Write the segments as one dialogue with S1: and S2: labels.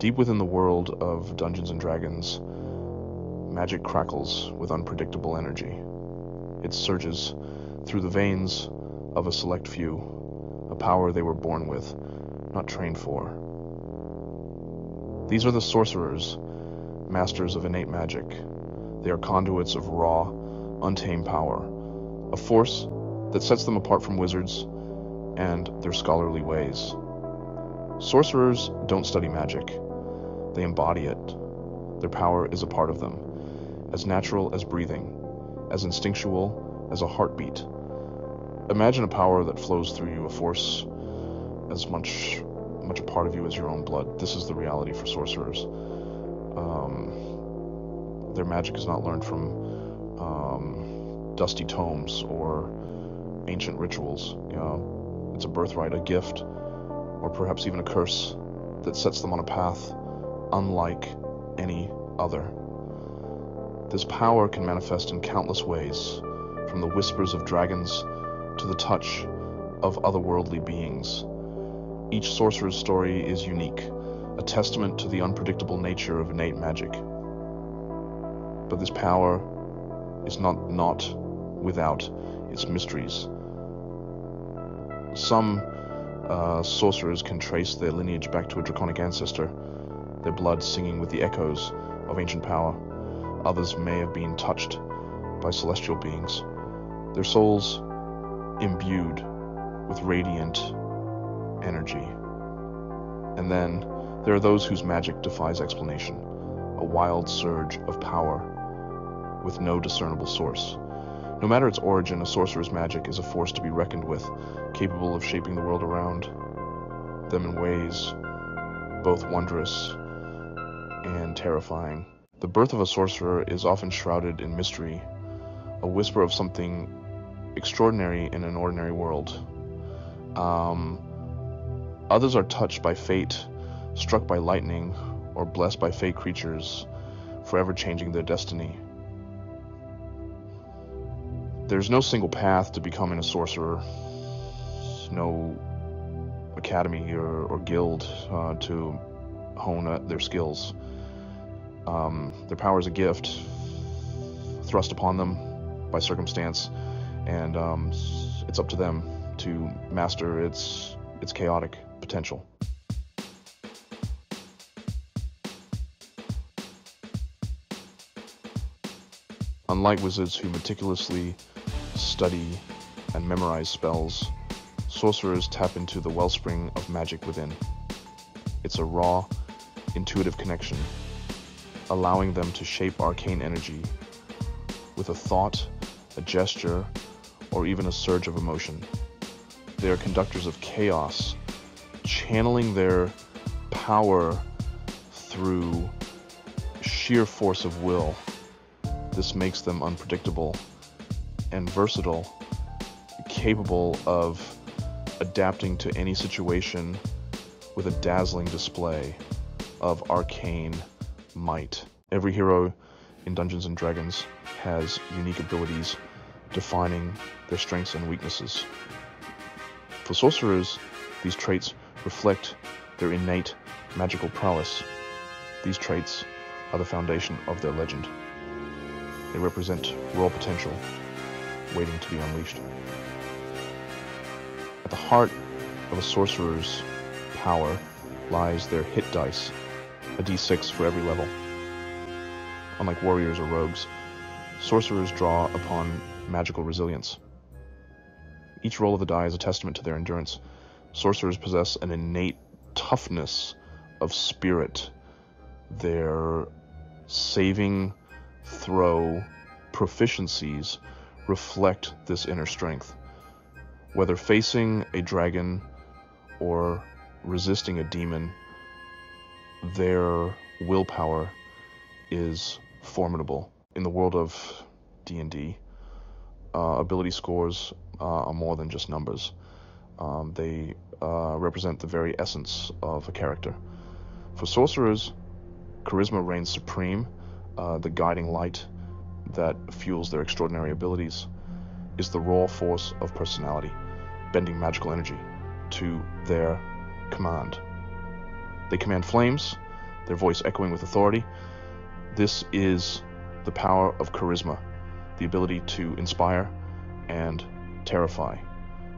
S1: Deep within the world of Dungeons & Dragons, magic crackles with unpredictable energy. It surges through the veins of a select few, a power they were born with, not trained for. These are the sorcerers, masters of innate magic. They are conduits of raw, untamed power, a force that sets them apart from wizards and their scholarly ways. Sorcerers don't study magic. They embody it. Their power is a part of them, as natural as breathing, as instinctual as a heartbeat. Imagine a power that flows through you, a force as much a part of you as your own blood. This is the reality for sorcerers. Their magic is not learned from dusty tomes or ancient rituals. It's a birthright, a gift, or perhaps even a curse that sets them on a path unlike any other. This power can manifest in countless ways, from the whispers of dragons to the touch of otherworldly beings. Each sorcerer's story is unique, a testament to the unpredictable nature of innate magic. But this power is not without its mysteries. Some sorcerers can trace their lineage back to a draconic ancestor, their blood singing with the echoes of ancient power. Others may have been touched by celestial beings, their souls imbued with radiant energy. And then there are those whose magic defies explanation, a wild surge of power with no discernible source. No matter its origin, a sorcerer's magic is a force to be reckoned with, capable of shaping the world around them in ways both wondrous and terrifying. The birth of a sorcerer is often shrouded in mystery, a whisper of something extraordinary in an ordinary world. Others are touched by fate, struck by lightning, or blessed by fey creatures, forever changing their destiny. There's no single path to becoming a sorcerer, no academy or guild to hone their skills. Their power is a gift thrust upon them by circumstance, and it's up to them to master its chaotic potential. Unlike wizards who meticulously study and memorize spells, sorcerers tap into the wellspring of magic within. It's a raw, intuitive connection, allowing them to shape arcane energy with a thought, a gesture, or even a surge of emotion. They are conductors of chaos, channeling their power through sheer force of will. This makes them unpredictable and versatile, capable of adapting to any situation with a dazzling display of arcane might. Every hero in Dungeons & Dragons has unique abilities defining their strengths and weaknesses. For sorcerers, these traits reflect their innate magical prowess. These traits are the foundation of their legend. They represent raw potential waiting to be unleashed. At the heart of a sorcerer's power lies their hit dice, a d6 for every level. Unlike warriors or rogues, sorcerers draw upon magical resilience. Each roll of the die is a testament to their endurance. Sorcerers possess an innate toughness of spirit. Their saving throw proficiencies reflect this inner strength. Whether facing a dragon or resisting a demon, their willpower is formidable. In the world of D&D, ability scores are more than just numbers. They represent the very essence of a character. For sorcerers, charisma reigns supreme. The guiding light that fuels their extraordinary abilities is the raw force of personality, bending magical energy to their command. They command flames, their voice echoing with authority. This is the power of charisma, the ability to inspire and terrify.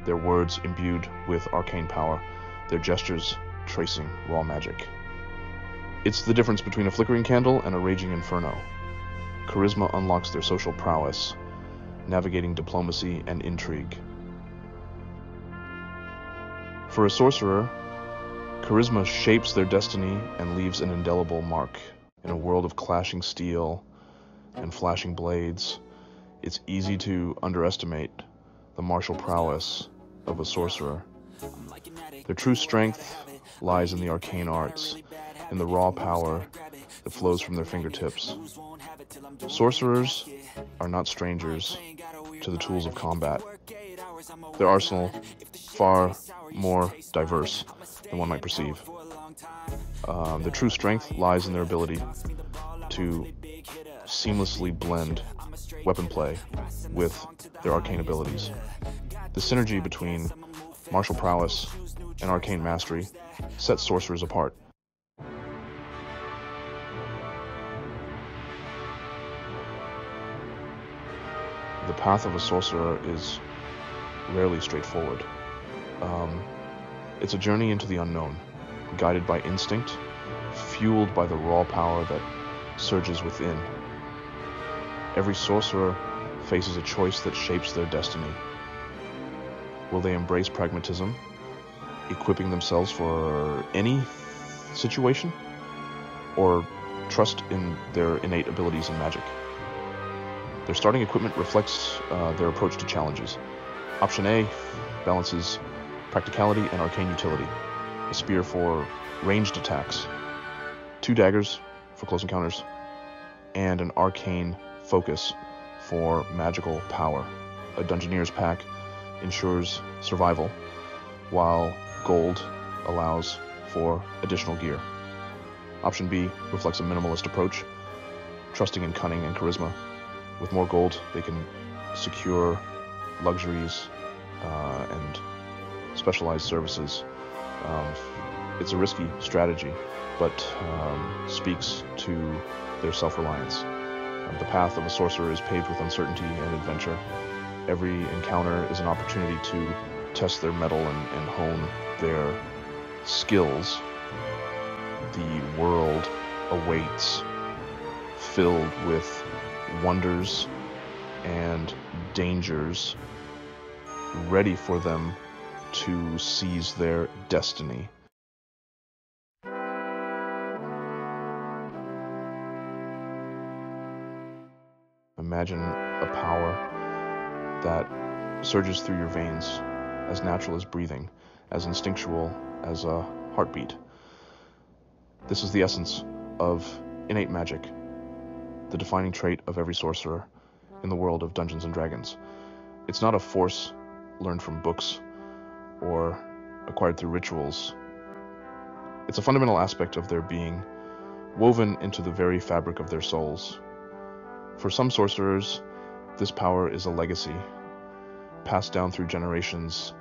S1: Their words imbued with arcane power, their gestures tracing raw magic. It's the difference between a flickering candle and a raging inferno. Charisma unlocks their social prowess, navigating diplomacy and intrigue. For a sorcerer, charisma shapes their destiny and leaves an indelible mark. In a world of clashing steel and flashing blades, it's easy to underestimate the martial prowess of a sorcerer. Their true strength lies in the arcane arts, in the raw power that flows from their fingertips. Sorcerers are not strangers to the tools of combat. Their arsenal far more diverse than one might perceive. Their true strength lies in their ability to seamlessly blend weapon play with their arcane abilities. The synergy between martial prowess and arcane mastery sets sorcerers apart. The path of a sorcerer is rarely straightforward. It's a journey into the unknown, guided by instinct, fueled by the raw power that surges within. Every sorcerer faces a choice that shapes their destiny. Will they embrace pragmatism, equipping themselves for any situation, or trust in their innate abilities and magic? Their starting equipment reflects their approach to challenges. Option A balances practicality and arcane utility. A spear for ranged attacks, 2 daggers for close encounters, and an arcane focus for magical power. A Dungeoneer's pack ensures survival, while gold allows for additional gear. Option B reflects a minimalist approach, trusting in cunning and charisma. With more gold, they can secure luxuries and specialized services. It's a risky strategy, but speaks to their self-reliance. The path of a sorcerer is paved with uncertainty and adventure. Every encounter is an opportunity to test their mettle and hone their skills. The world awaits, filled with wonders and dangers, ready for them to seize their destiny. Imagine a power that surges through your veins, as natural as breathing, as instinctual as a heartbeat. This is the essence of innate magic, the defining trait of every sorcerer in the world of Dungeons & Dragons. It's not a force learned from books or acquired through rituals. It's a fundamental aspect of their being, woven into the very fabric of their souls. For some sorcerers, this power is a legacy, passed down through generations,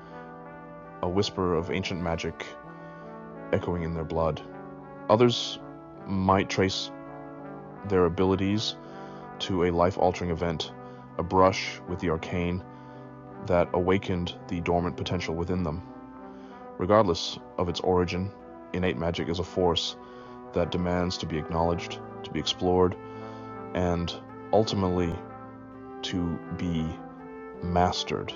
S1: a whisper of ancient magic echoing in their blood. Others might trace their abilities to a life-altering event, a brush with the arcane that awakened the dormant potential within them. Regardless of its origin, innate magic is a force that demands to be acknowledged, to be explored, and ultimately to be mastered.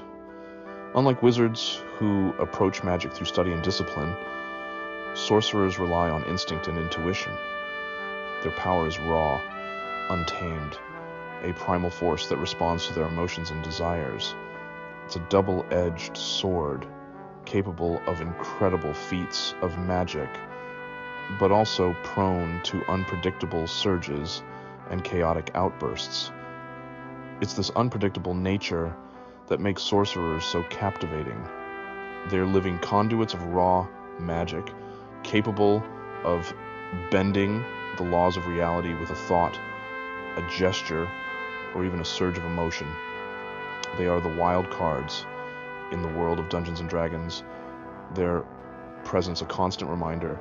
S1: Unlike wizards who approach magic through study and discipline, sorcerers rely on instinct and intuition. Their power is raw, untamed, a primal force that responds to their emotions and desires. It's a double-edged sword, capable of incredible feats of magic, but also prone to unpredictable surges and chaotic outbursts. It's this unpredictable nature that makes sorcerers so captivating. They're living conduits of raw magic, capable of bending the laws of reality with a thought, a gesture, or even a surge of emotion. They are the wild cards in the world of Dungeons & Dragons, their presence a constant reminder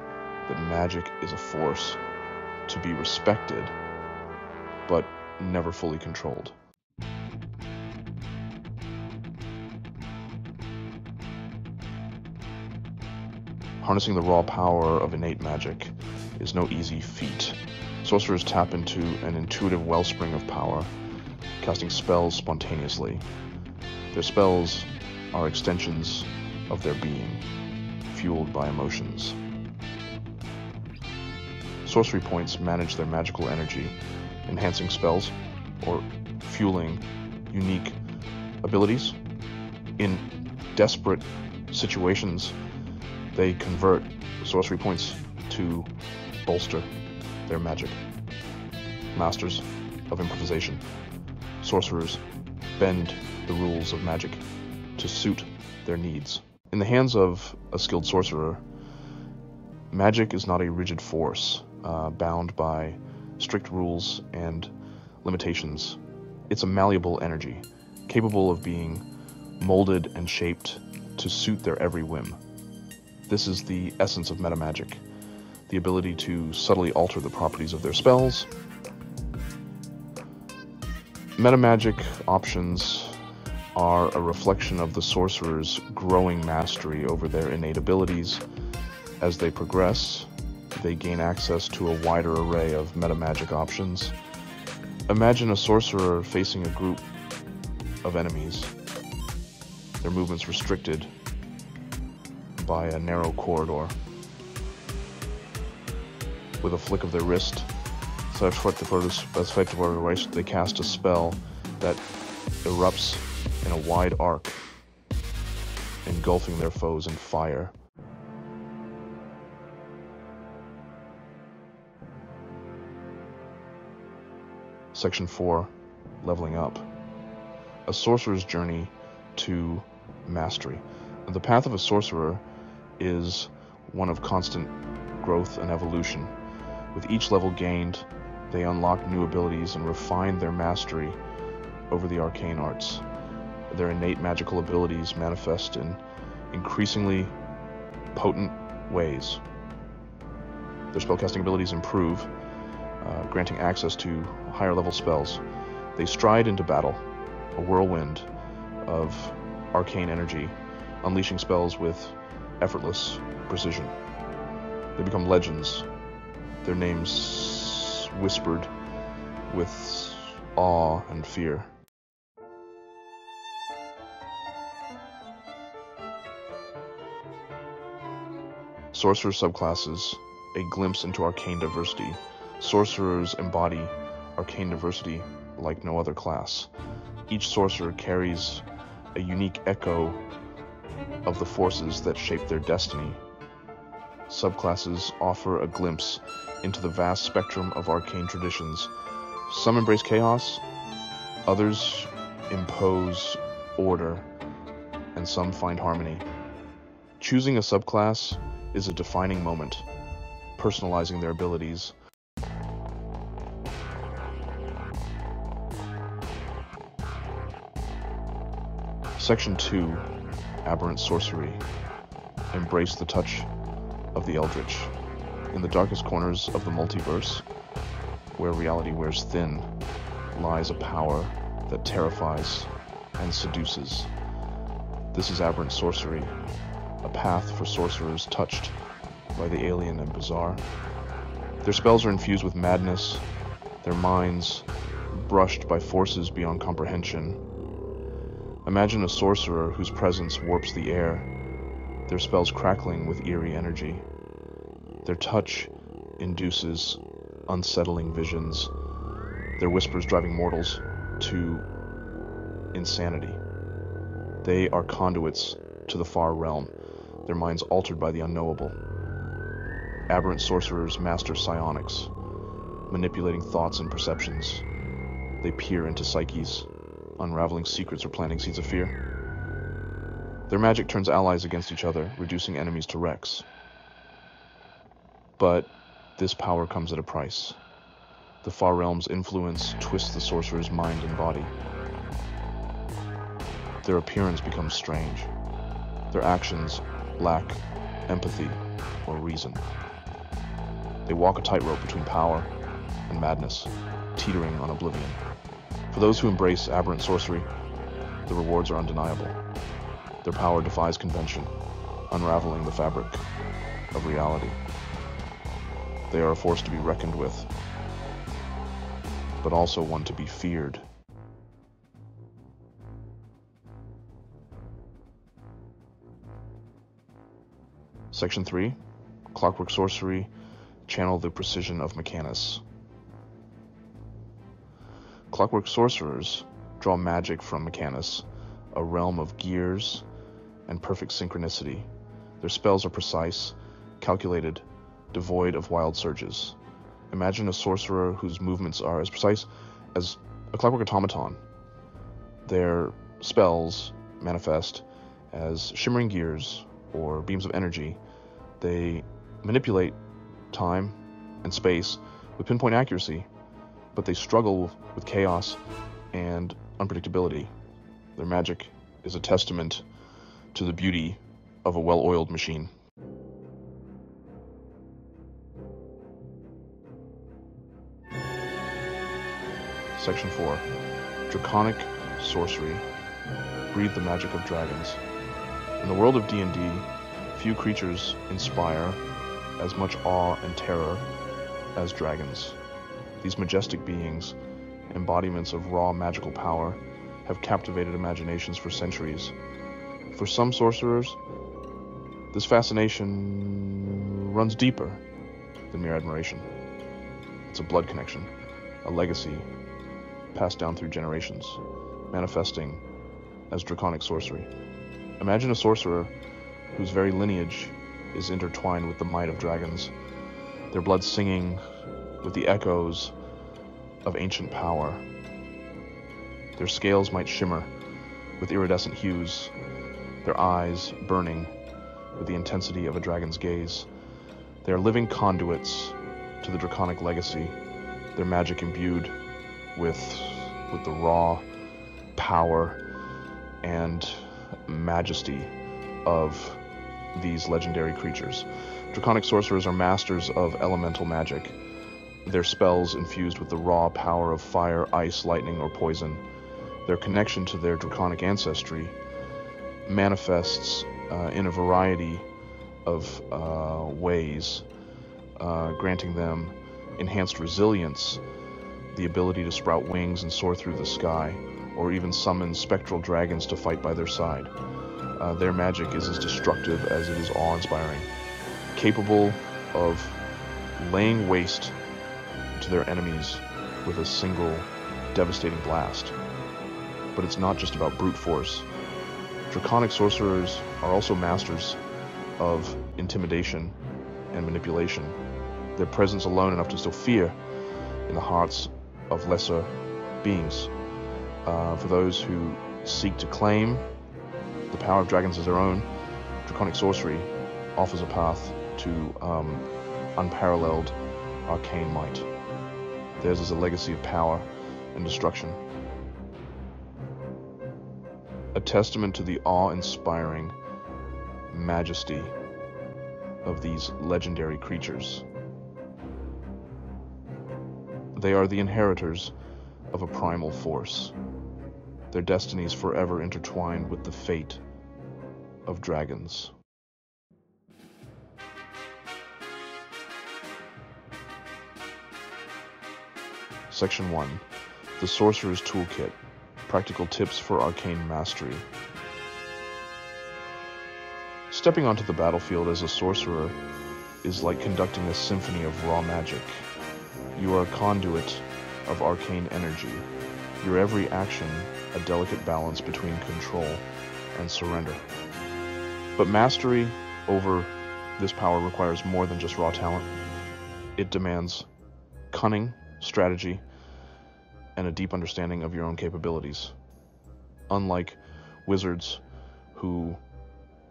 S1: that magic is a force to be respected, but never fully controlled. Harnessing the raw power of innate magic is no easy feat. Sorcerers tap into an intuitive wellspring of power, casting spells spontaneously. Their spells are extensions of their being, fueled by emotions. Sorcery points manage their magical energy, enhancing spells or fueling unique abilities. In desperate situations, they convert sorcery points to bolster their magic. Masters of improvisation. Sorcerers bend the rules of magic to suit their needs. In the hands of a skilled sorcerer, magic is not a rigid force, bound by strict rules and limitations. It's a malleable energy, capable of being molded and shaped to suit their every whim. This is the essence of metamagic, the ability to subtly alter the properties of their spells. Metamagic options are a reflection of the sorcerer's growing mastery over their innate abilities. As they progress, they gain access to a wider array of metamagic options. Imagine a sorcerer facing a group of enemies, their movements restricted by a narrow corridor. With a flick of their wrist, they cast a spell that erupts in a wide arc, engulfing their foes in fire. Section 4, Leveling Up. A sorcerer's journey to mastery. The path of a sorcerer is one of constant growth and evolution. With each level gained, they unlock new abilities and refine their mastery over the arcane arts. Their innate magical abilities manifest in increasingly potent ways. Their spellcasting abilities improve, granting access to higher level spells. They stride into battle, a whirlwind of arcane energy, unleashing spells with effortless precision. They become legends, their names whispered with awe and fear. Sorcerer subclasses, a glimpse into arcane diversity. Sorcerers embody arcane diversity like no other class. Each sorcerer carries a unique echo of the forces that shape their destiny. Subclasses offer a glimpse into the vast spectrum of arcane traditions. Some embrace chaos, others impose order, and some find harmony. Choosing a subclass is a defining moment, personalizing their abilities. Section 2, Aberrant Sorcery. Embrace the touch of the Eldritch. In the darkest corners of the multiverse, where reality wears thin, lies a power that terrifies and seduces. This is Aberrant Sorcery, a path for sorcerers touched by the alien and bizarre. Their spells are infused with madness, their minds brushed by forces beyond comprehension. Imagine a sorcerer whose presence warps the air, their spells crackling with eerie energy. Their touch induces unsettling visions, their whispers driving mortals to insanity. They are conduits to the far realm, their minds altered by the unknowable. Aberrant sorcerers master psionics, manipulating thoughts and perceptions. They peer into psyches, unraveling secrets or planting seeds of fear. Their magic turns allies against each other, reducing enemies to wrecks. But this power comes at a price. The far realm's influence twists the sorcerer's mind and body. Their appearance becomes strange. Their actions lack empathy or reason. They walk a tightrope between power and madness, teetering on oblivion. For those who embrace Aberant Sorcery, the rewards are undeniable. Their power defies convention, unraveling the fabric of reality. They are a force to be reckoned with, but also one to be feared. Section 3. Clockwork Sorcery. Channel the precision of Mechanus. Clockwork Sorcerers draw magic from Mechanus, a realm of gears and perfect synchronicity. Their spells are precise, calculated, devoid of wild surges. Imagine a sorcerer whose movements are as precise as a clockwork automaton. Their spells manifest as shimmering gears or beams of energy. They manipulate time and space with pinpoint accuracy, but they struggle with chaos and unpredictability. Their magic is a testament to the beauty of a well-oiled machine. Section 4. Draconic Sorcery. Breathe the magic of dragons. In the world of D&D, few creatures inspire as much awe and terror as dragons. These majestic beings, embodiments of raw magical power, have captivated imaginations for centuries. For some sorcerers, this fascination runs deeper than mere admiration. It's a blood connection, a legacy passed down through generations, manifesting as draconic sorcery. Imagine a sorcerer whose very lineage is intertwined with the might of dragons, their blood singing with the echoes of ancient power. Their scales might shimmer with iridescent hues, their eyes burning with the intensity of a dragon's gaze. They are living conduits to the draconic legacy, their magic imbued with the raw power and majesty of these legendary creatures. Draconic sorcerers are masters of elemental magic, their spells infused with the raw power of fire, ice, lightning, or poison. Their connection to their draconic ancestry manifests in a variety of ways, granting them enhanced resilience, the ability to sprout wings and soar through the sky, or even summon spectral dragons to fight by their side. Their magic is as destructive as it is awe-inspiring, capable of laying waste to their enemies with a single devastating blast. But it's not just about brute force. Draconic sorcerers are also masters of intimidation and manipulation. Their presence alone enough to instill fear in the hearts of lesser beings. For those who seek to claim the power of dragons as their own, draconic sorcery offers a path to unparalleled arcane might. Theirs is a legacy of power and destruction, a testament to the awe-inspiring majesty of these legendary creatures. They are the inheritors of a primal force, their destinies forever intertwined with the fate of dragons. Section 1. The Sorcerers Toolkit. Practical tips for arcane mastery. Stepping onto the battlefield as a sorcerer is like conducting a symphony of raw magic. You are a conduit of arcane energy. Your every action a delicate balance between control and surrender. But mastery over this power requires more than just raw talent. It demands cunning, strategy, and a deep understanding of your own capabilities. Unlike wizards who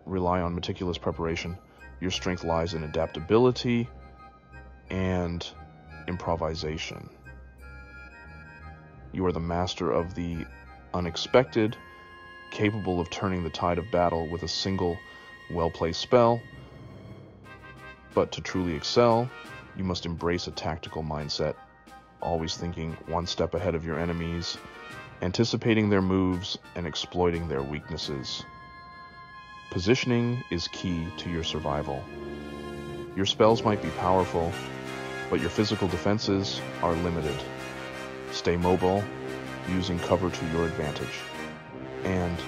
S1: rely on meticulous preparation, your strength lies in adaptability and improvisation. You are the master of the unexpected, capable of turning the tide of battle with a single well-placed spell. But to truly excel, you must embrace a tactical mindset always thinking one step ahead of your enemies, anticipating their moves and exploiting their weaknesses. Positioning is key to your survival. Your spells might be powerful, but your physical defenses are limited. Stay mobile, using cover to your advantage. And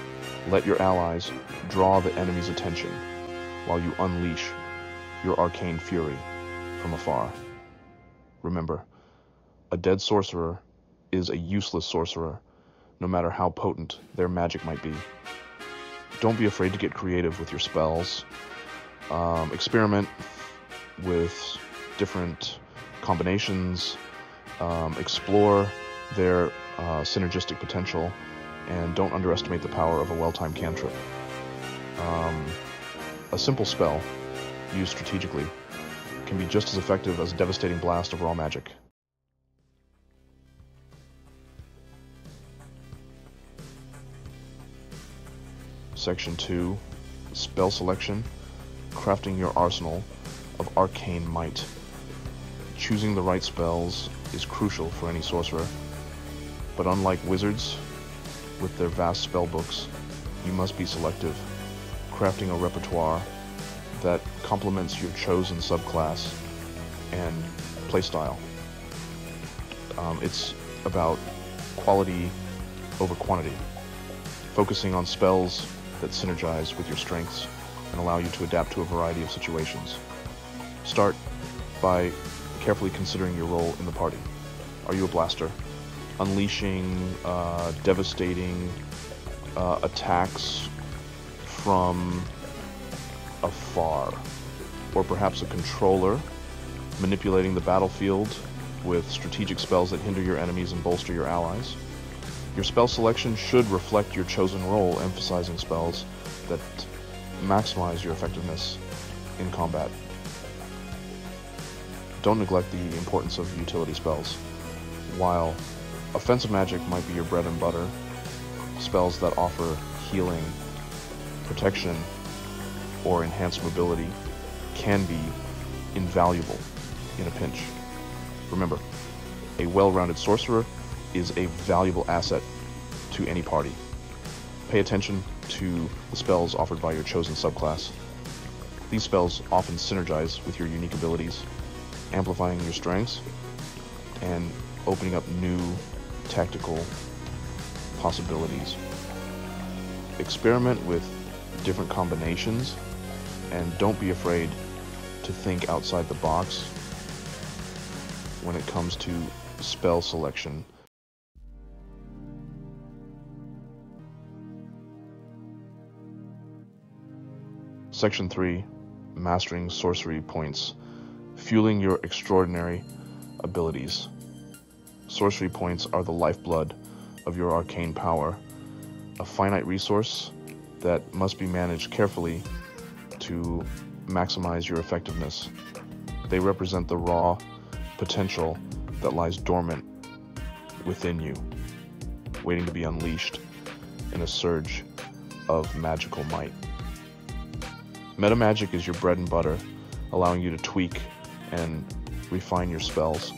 S1: let your allies draw the enemy's attention while you unleash your arcane fury from afar. Remember, a dead sorcerer is a useless sorcerer, no matter how potent their magic might be. Don't be afraid to get creative with your spells. Experiment with different combinations, explore their synergistic potential, and don't underestimate the power of a well-timed cantrip. A simple spell, used strategically, can be just as effective as a devastating blast of raw magic. Section 2, Spell Selection, crafting your arsenal of arcane might. Choosing the right spells is crucial for any sorcerer, but unlike wizards, with their vast spell books, you must be selective, crafting a repertoire that complements your chosen subclass and playstyle. It's about quality over quantity, focusing on spells that synergize with your strengths and allow you to adapt to a variety of situations. Start by carefully considering your role in the party. Are you a blaster, unleashing devastating attacks from afar? Or perhaps a controller, manipulating the battlefield with strategic spells that hinder your enemies and bolster your allies? Your spell selection should reflect your chosen role, emphasizing spells that maximize your effectiveness in combat. Don't neglect the importance of utility spells. While offensive magic might be your bread and butter, spells that offer healing, protection, or enhanced mobility can be invaluable in a pinch. Remember, a well-rounded sorcerer is a valuable asset to any party. Pay attention to the spells offered by your chosen subclass. These spells often synergize with your unique abilities, amplifying your strengths and opening up new tactical possibilities. Experiment with different combinations and don't be afraid to think outside the box when it comes to spell selection. Section 3, Mastering Sorcery Points, fueling your extraordinary abilities. Sorcery points are the lifeblood of your arcane power, a finite resource that must be managed carefully to maximize your effectiveness. They represent the raw potential that lies dormant within you, waiting to be unleashed in a surge of magical might. Meta magic is your bread and butter, allowing you to tweak and refine your spells,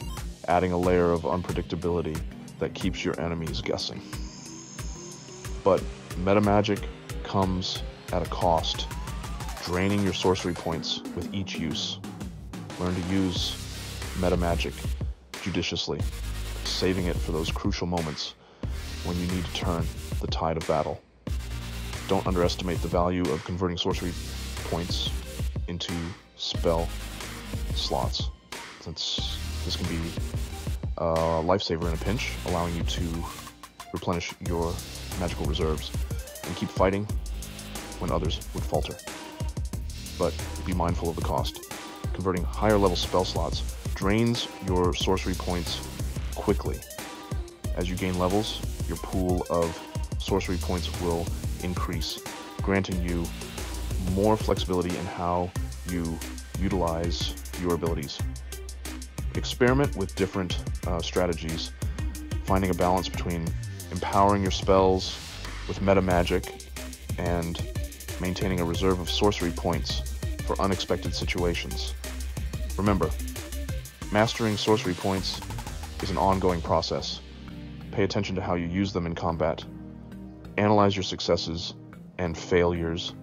S1: adding a layer of unpredictability that keeps your enemies guessing. But meta magic comes at a cost, draining your sorcery points with each use. Learn to use meta magic judiciously, saving it for those crucial moments when you need to turn the tide of battle. Don't underestimate the value of converting sorcery points into spell slots, since this can be a lifesaver in a pinch, allowing you to replenish your magical reserves and keep fighting when others would falter. But be mindful of the cost. Converting higher level spell slots drains your sorcery points quickly. As you gain levels, your pool of sorcery points will increase, granting you more flexibility in how you utilize your abilities. Experiment with different strategies, finding a balance between empowering your spells with meta magic and maintaining a reserve of sorcery points for unexpected situations. Remember, mastering sorcery points is an ongoing process. Pay attention to how you use them in combat. Analyze your successes and failures,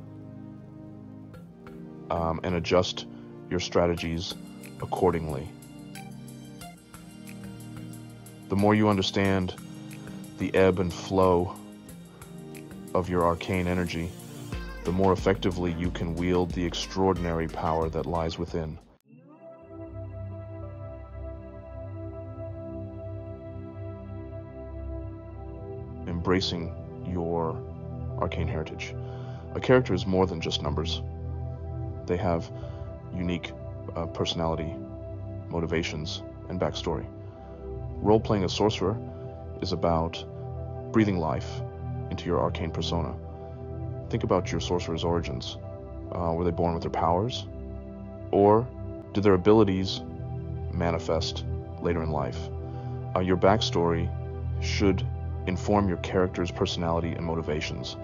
S1: and adjust your strategies accordingly. The more you understand the ebb and flow of your arcane energy, the more effectively you can wield the extraordinary power that lies within. Embracing your arcane heritage. A character is more than just numbers. They have unique personality, motivations, and backstory. Role-playing a sorcerer is about breathing life into your arcane persona. Think about your sorcerer's origins. Were they born with their powers? Or did their abilities manifest later in life? Your backstory should inform your character's personality and motivations.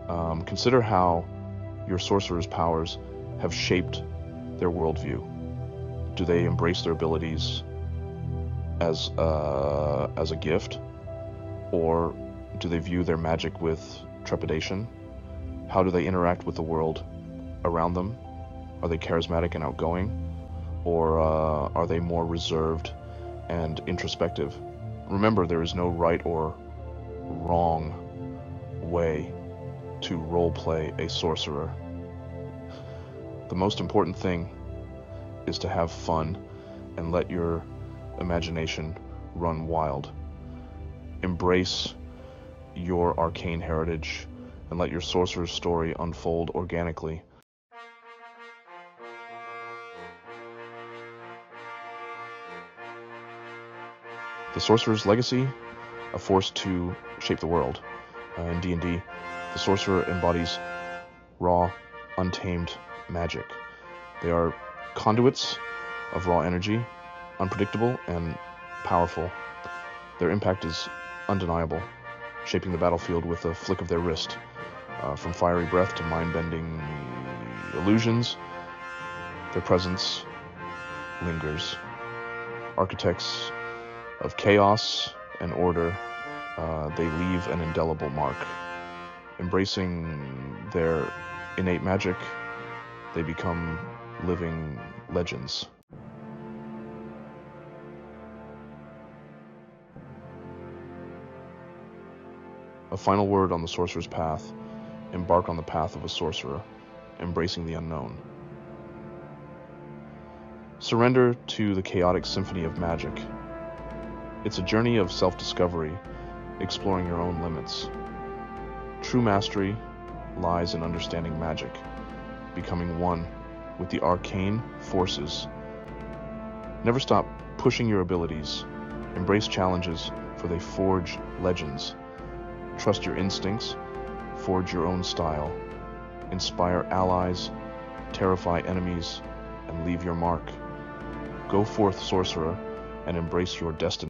S1: Consider how your sorcerer's powers have shaped their worldview. Do they embrace their abilities as a gift, or do they view their magic with trepidation? How do they interact with the world around them? Are they charismatic and outgoing, or are they more reserved and introspective? Remember, there is no right or wrong way to roleplay a sorcerer. The most important thing is to have fun and let your imagination run wild. Embrace your arcane heritage and let your sorcerer's story unfold organically. The Sorcerer's Legacy, a force to shape the world. In D&D, the sorcerer embodies raw, untamed magic. They are conduits of raw energy, unpredictable and powerful. Their impact is undeniable, shaping the battlefield with a flick of their wrist. From fiery breath to mind-bending illusions, their presence lingers. Architects of chaos and order, they leave an indelible mark. Embracing their innate magic, they become living legends. A final word on the sorcerer's path. Embark on the path of a sorcerer, embracing the unknown. Surrender to the chaotic symphony of magic. It's a journey of self-discovery, exploring your own limits. True mastery lies in understanding magic, becoming one with the arcane forces. Never stop pushing your abilities. Embrace challenges, for they forge legends. Trust your instincts, forge your own style. Inspire allies, terrify enemies, and leave your mark. Go forth, sorcerer, and embrace your destiny.